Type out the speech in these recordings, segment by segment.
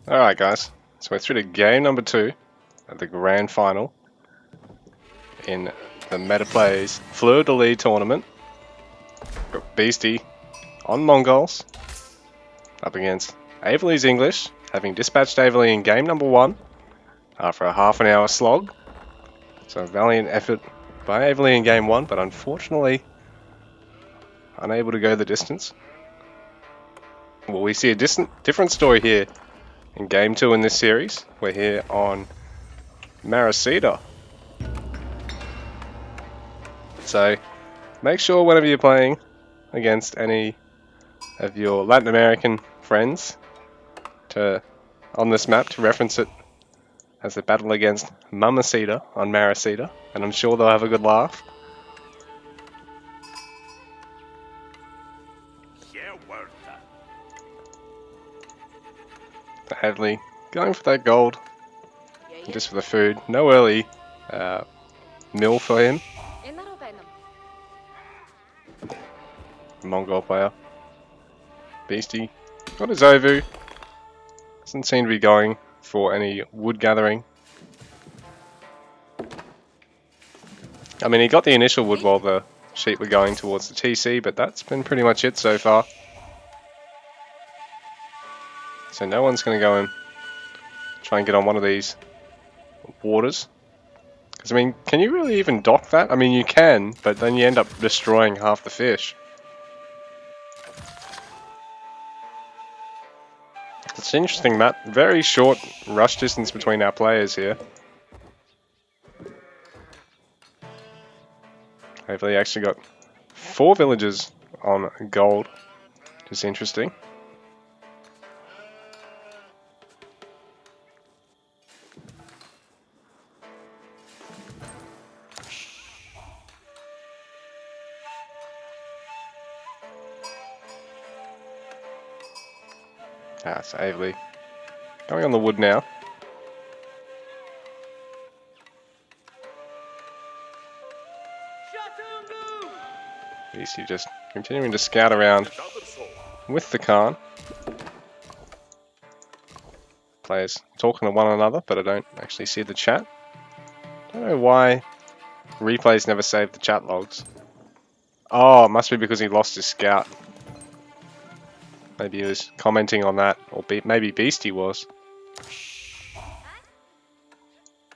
Alright guys, so we're through to game number 2 of the grand final in the Meta Plays Fleur-de-lis tournament. Got Beastie on Mongols up against Averly's English, having dispatched Averly in game number 1 after a half an hour slog. So a valiant effort by Averly in game 1, but unfortunately unable to go the distance. Well, we see a different story here in game 2 in this series. We're here on Maracita. So make sure whenever you're playing against any of your Latin American friends on this map to reference it as a battle against Mamacita on Maracita, and I'm sure they'll have a good laugh. Hadley going for that gold, just for the food. No early meal for him. Mongol player. Beastie got his Ovu. Doesn't seem to be going for any wood gathering. I mean, he got the initial wood while the sheep were going towards the TC, but that's been pretty much it so far. So no one's going to go and try and get on one of these waters. Because, I mean, can you really even dock that? I mean, you can, but then you end up destroying half the fish. It's an interesting map. Very short rush distance between our players here. Hopefully, actually got 4 villagers on gold, which is interesting. So Averly going on the wood now. Beastie just continuing to scout around with the Khan. Players talking to one another, but I don't actually see the chat. Don't know why replays never save the chat logs. Oh, it must be because he lost his scout. Maybe he was commenting on that, or maybe Beastie was.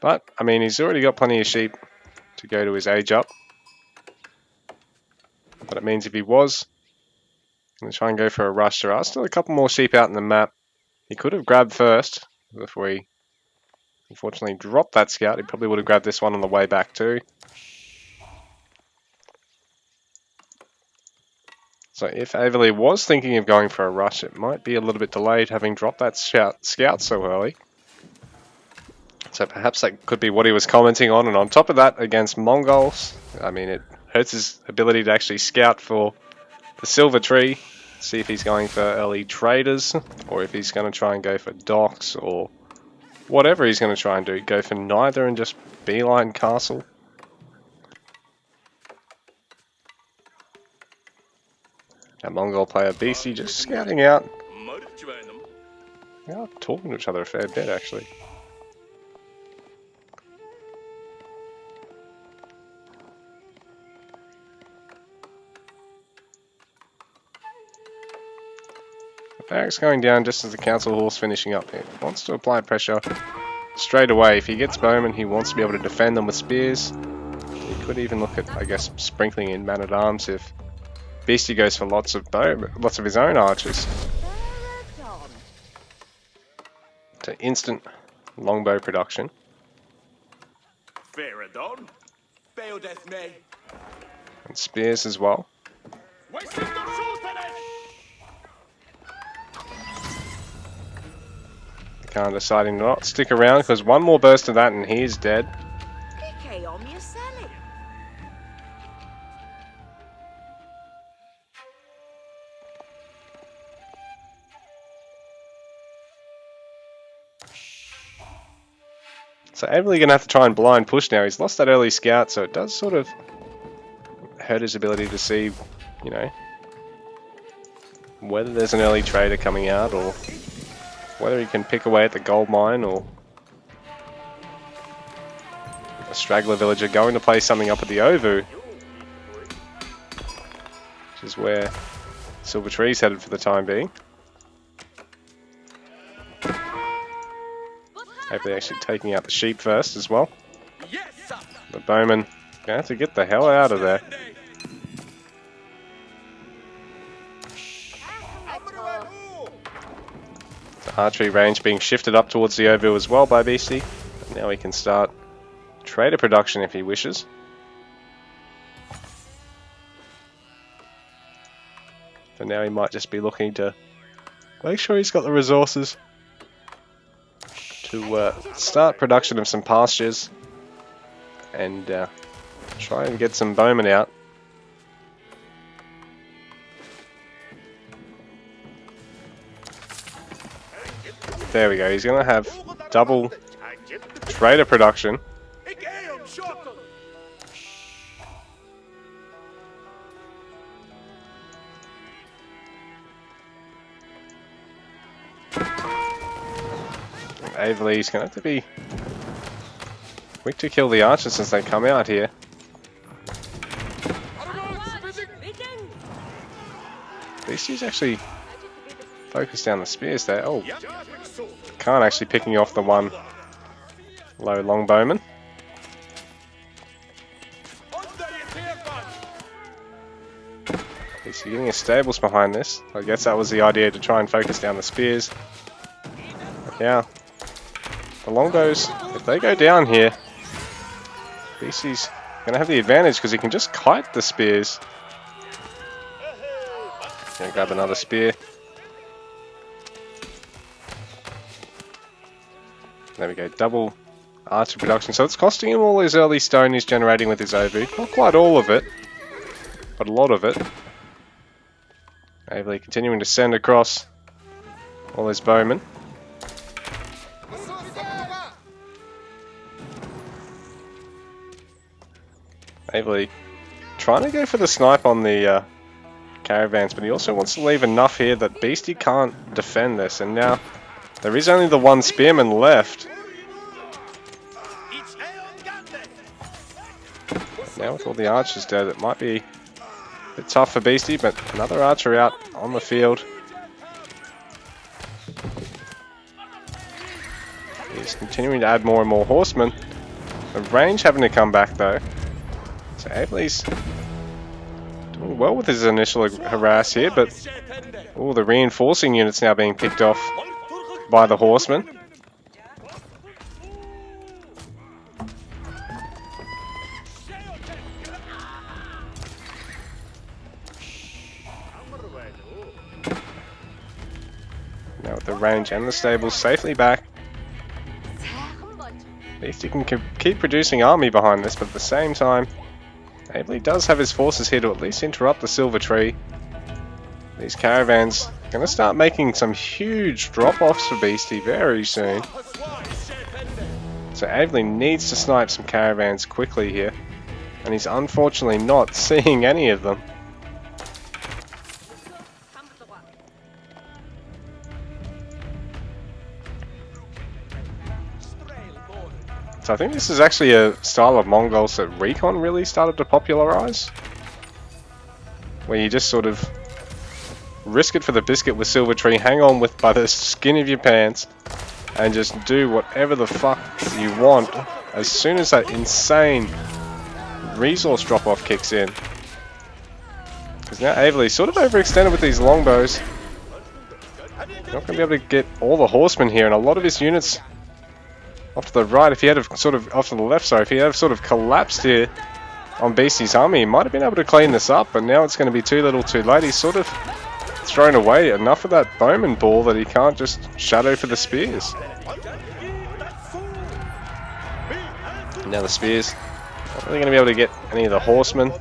But, I mean, he's already got plenty of sheep to go to his age up. But it means if he was going to try and go for a rush, there are still a couple more sheep out in the map. He could have grabbed first before he unfortunately dropped that scout. He probably would have grabbed this one on the way back too. So if Averly was thinking of going for a rush, it might be a little bit delayed having dropped that scout so early. So perhaps that could be what he was commenting on. And on top of that, against Mongols, I mean, it hurts his ability to actually scout for the silver tree. See if he's going for early traders, or if he's going to try and go for docks, or whatever he's going to try and do. Go for neither and just beeline castle. That Mongol player Beastie just scouting out. They are talking to each other a fair bit actually. The barracks going down just as the council hall's finishing up here. Wants to apply pressure straight away. If he gets bowmen, he wants to be able to defend them with spears. He could even look at, I guess, sprinkling in man-at-arms if Beastie goes for lots of his own archers. To instant longbow production. And spears as well. Khan deciding to not stick around because one more burst of that and he's dead. So Averly going to have to try and blind push now. He's lost that early scout, so it does sort of hurt his ability to see, you know, whether there's an early trader coming out or Whether he can pick away at the gold mine or a straggler villager going to play something up at the Ovu, which is where Silver Tree's headed for the time being. Hopefully actually taking out the sheep first as well. The bowmen gonna have to get the hell out of there. The archery range being shifted up towards the Ovu as well by Beastie. And now he can start trader production if he wishes. For now he might just be looking to make sure he's got the resources to start production of some pastures and try and get some bowmen out. There we go, he's going to have double trader production. Averly's going to have to be quick to kill the archers as they come out here. Beastie's actually focused down the spears there. Oh, can't actually picking off the one low longbowman. Beastie getting his stables behind this. I guess that was the idea, to try and focus down the spears. But yeah, the longbows, if they go down here, Beastie's going to have the advantage because he can just kite the spears. Gonna grab another spear. There we go, double archer production. So it's costing him all his early stone he's generating with his Ovu. Not quite all of it, but a lot of it. Averly continuing to send across all his bowmen. Averly trying to go for the snipe on the caravans, but he also wants to leave enough here that Beastie can't defend this, and now there is only the one spearman left. Now with all the archers dead, it might be a bit tough for Beastie, but another archer out on the field. He's continuing to add more and more horsemen. The range having to come back though. So Averly's doing well with his initial harass here, but oh, the reinforcing units now being picked off by the horsemen. Now with the range and the stables safely back, Beastie can keep producing army behind this, but at the same time, Averly does have his forces here to at least interrupt the Silver Tree. These caravans are going to start making some huge drop-offs for Beastie very soon. So Averly needs to snipe some caravans quickly here, and he's unfortunately not seeing any of them. So I think this is actually a style of Mongols that Recon really started to popularize, where you just sort of risk it for the biscuit with Silver Tree, hang on with by the skin of your pants, and just do whatever the fuck you want as soon as that insane resource drop-off kicks in. Because now Averly's sort of overextended with these longbows. Not going to be able to get all the horsemen here, and a lot of his units off to the right. If he had have sort of off to the left, sorry, if he had have sort of collapsed here on Beastie's army, he might have been able to clean this up, but now it's going to be too little too late. He's sort of thrown away enough of that bowman ball that he can't just shadow for the spears. Now the spears not really going to be able to get any of the horsemen.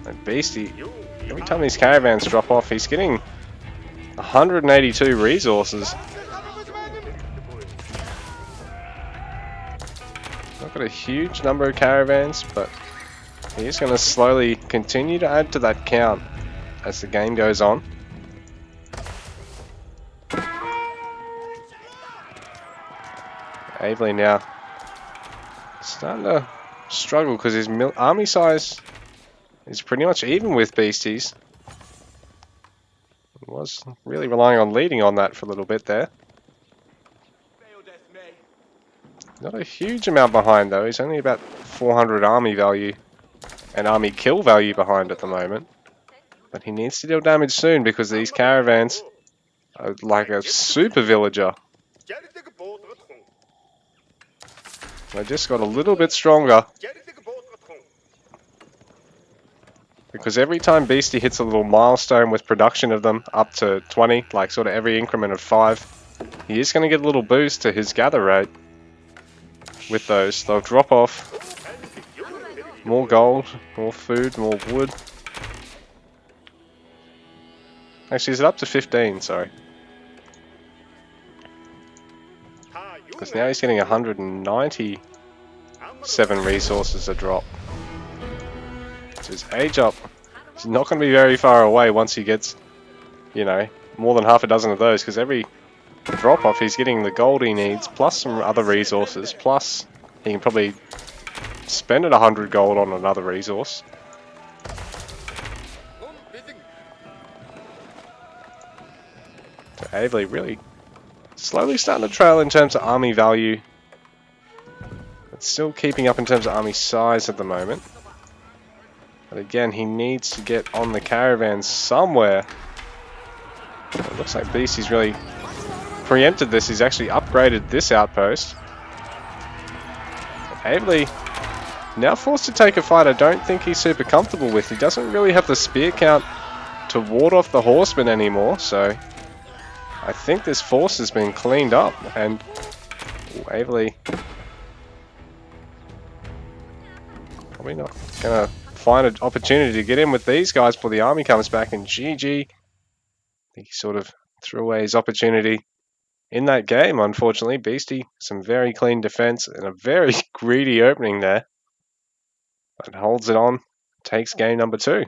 And Beastie, every time these caravans drop off, he's getting 182 resources. Not got a huge number of caravans, but He's going to slowly continue to add to that count as the game goes on. Avely now starting to struggle because his army size is pretty much even with Beasties. He was really relying on leading on that for a little bit there. Not a huge amount behind though, he's only about 400 army value and army kill value behind at the moment. But he needs to deal damage soon because these caravans are like a super villager. They just got a little bit stronger. Because every time Beastie hits a little milestone with production of them up to 20, like sort of every increment of 5, he is going to get a little boost to his gather rate. With those, they'll drop off more gold, more food, more wood. Actually, is it up to 15? Sorry. Because now he's getting 197 resources a drop. So his age up is not going to be very far away once he gets, you know, more than half a dozen of those. Because every drop off, he's getting the gold he needs, plus some other resources, plus he can probably spend 100 gold on another resource. So Avely really slowly starting to trail in terms of army value. But still keeping up in terms of army size at the moment. But again, he needs to get on the caravans somewhere. It looks like Beastie's really preempted this. He's actually upgraded this outpost. Avely now forced to take a fight I don't think he's super comfortable with. He doesn't really have the spear count to ward off the horsemen anymore, so I think this force has been cleaned up, and Avely probably not going to find an opportunity to get in with these guys before the army comes back, and GG. He sort of threw away his opportunity in that game, unfortunately. Beastie, some very clean defense and a very greedy opening there. But holds it on, takes game number 2.